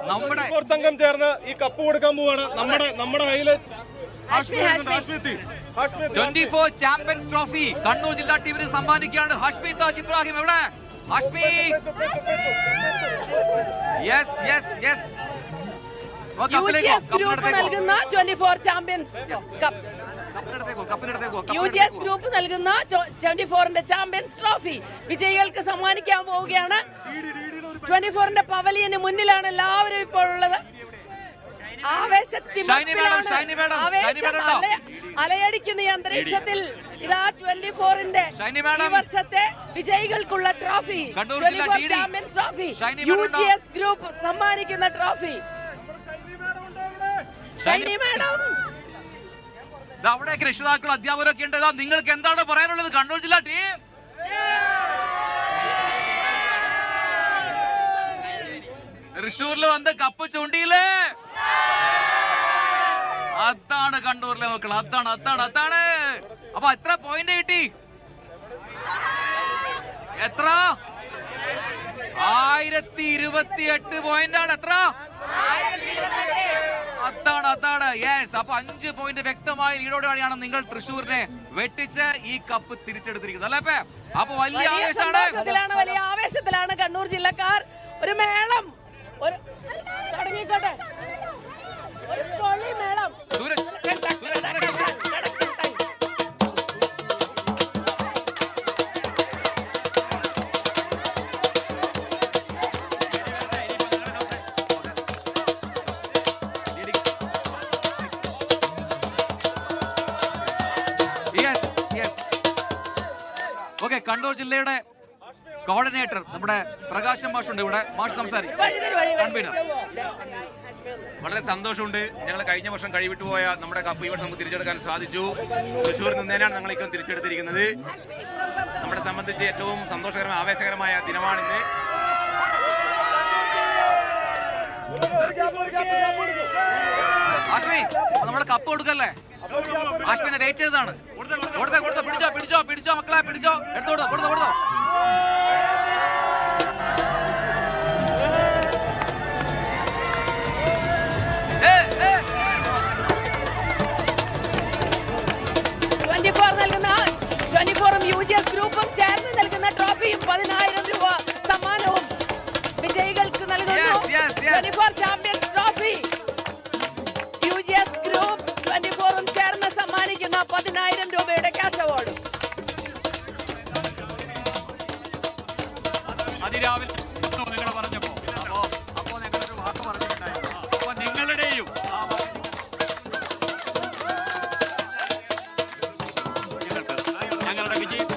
നമ്മുടെ സംഘം ചേർന്ന് ഈ കപ്പ് കൊടുക്കാൻ പോവാണ്. നമ്മുടെ ഹൈലൈറ്റ് 24 ചാമ്പ്യൻസ് ട്രോഫി കണ്ണൂർ ജില്ലാ ടീമിന് സമ്മാനിക്കുകയാണ് ഹാഷ്മി താജ് ഇബ്രാഹിം. എവിടെ ഹാഷ്മി? Yes yes yes. നൽകുന്ന 24 ചാമ്പ്യൻസ് കപ്പ്, UGS ഗ്രൂപ്പ് നൽകുന്ന 24ന്റെ ചാമ്പ്യൻസ് ട്രോഫി വിജയികൾക്ക് സമ്മാനിക്കാൻ പോവുകയാണ്. 24ന്റെ പവലിയന് മുന്നിലാണ് എല്ലാവരും ഇപ്പോൾ ഉള്ളത്. അലയടിക്കുന്ന ഈ അന്തരീക്ഷത്തിൽ ഇതാ 24ന്റെ ഈ വർഷത്തെ വിജയികൾക്കുള്ള trophy, 24 champions trophy, UGS group സമ്മാനിക്കുന്ന ട്രോഫി. ഷൈനി മാഡം, അവിടെയൊക്കെ രക്ഷിതാക്കൾ അധ്യാപകരൊക്കെ ഉണ്ട്. നിങ്ങൾക്ക് എന്താണ് പറയാനുള്ളത് കണ്ണൂർ ജില്ലാ ടീം? തൃശ്ശൂരിൽ വന്ന് കപ്പ് ചൂണ്ടിയില്ലേ? അതാണ് കണ്ണൂരിലെ മക്കൾ, അതാണ്. അപ്പൊ എത്ര പോയിന്റ് കിട്ടി? എത്ര? 1028 പോയിന്റാണ്. എത്ര? അതാണ്. യെസ്. അപ്പൊ 5 പോയിന്റ് വ്യക്തമായ ലീഡോടെയാണ് നിങ്ങൾ തൃശ്ശൂരിനെ വെട്ടിച്ച് ഈ കപ്പ് തിരിച്ചെടുത്തിരിക്കുന്നത് അല്ലേ? അപ്പൊ വലിയ ആവേശത്തിലാണ് കണ്ണൂർ ജില്ലക്കാർ. ഒരു മേളം തുടങ്ങിക്കോട്ടെ, ഒരു പൊളി മേളം. കണ്ണൂർ ജില്ലയുടെ കോർഡിനേറ്റർ നമ്മുടെ പ്രകാശം മാഷുണ്ട് ഇവിടെ. മാഷ് സംസാരിക്കും. വളരെ സന്തോഷമുണ്ട്. ഞങ്ങൾ കഴിഞ്ഞ വർഷം കഴിവിട്ടുപോയ നമ്മുടെ കപ്പ് ഈ വർഷം നമുക്ക് തിരിച്ചെടുക്കാൻ സാധിച്ചു. തൃശ്ശൂരിൽ നിന്നേനാണ് ഞങ്ങൾ ഇപ്പം തിരിച്ചെടുത്തിരിക്കുന്നത്. നമ്മളെ സംബന്ധിച്ച് ഏറ്റവും സന്തോഷകരമായ ആവേശകരമായ ദിനമാണിന്ന്. ആശ്മി, നമ്മളെ കപ്പ് കൊടുക്കല്ലേ? ആശ്മിനെ വെയിറ്റ് ചെയ്തതാണ്. പിടിച്ചോ മക്കളെ, പിടിച്ചോ, എടുത്തോടോ, കൊടുത്തോ. UGS ഗ്രൂപ്പും ചേർന്ന് നൽകുന്ന ട്രോഫിയും 10,000 രൂപ സമ്മാനവും വിജയികൾക്ക് നൽകുന്നു. 24 ചാമ്പ്യൻസ് ട്രോഫി UGS ഗ്രൂപ്പ് 24ഉം ചേർന്ന് സമ്മാനിക്കുന്ന 10,000 രൂപയുടെ ക്യാഷ് അവാർഡ്. അതിരാവിലെ നിങ്ങൾ പറഞ്ഞപ്പോ അപ്പോ ഞങ്ങളൊരു വാക്ക് പറഞ്ഞിട്ടുണ്ടായിരുന്നു. അപ്പൊ നിങ്ങളുടെയും ഞങ്ങളുടെ വിജയം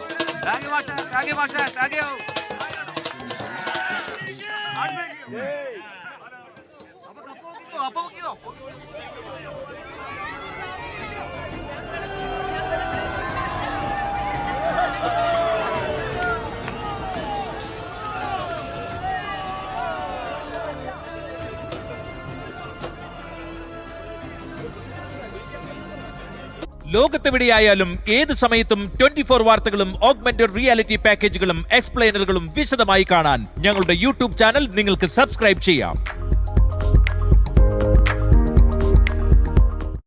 ലോകത്തെവിടെയായാലും ഏത് സമയത്തും 24 വാർത്തകളും ഓഗ്മെന്റഡ് റിയാലിറ്റി പാക്കേജുകളും എക്സ്പ്ലെയിനറുകളും വിശദമായി കാണാൻ ഞങ്ങളുടെ യൂട്യൂബ് ചാനൽ നിങ്ങൾക്ക് സബ്സ്ക്രൈബ് ചെയ്യാം.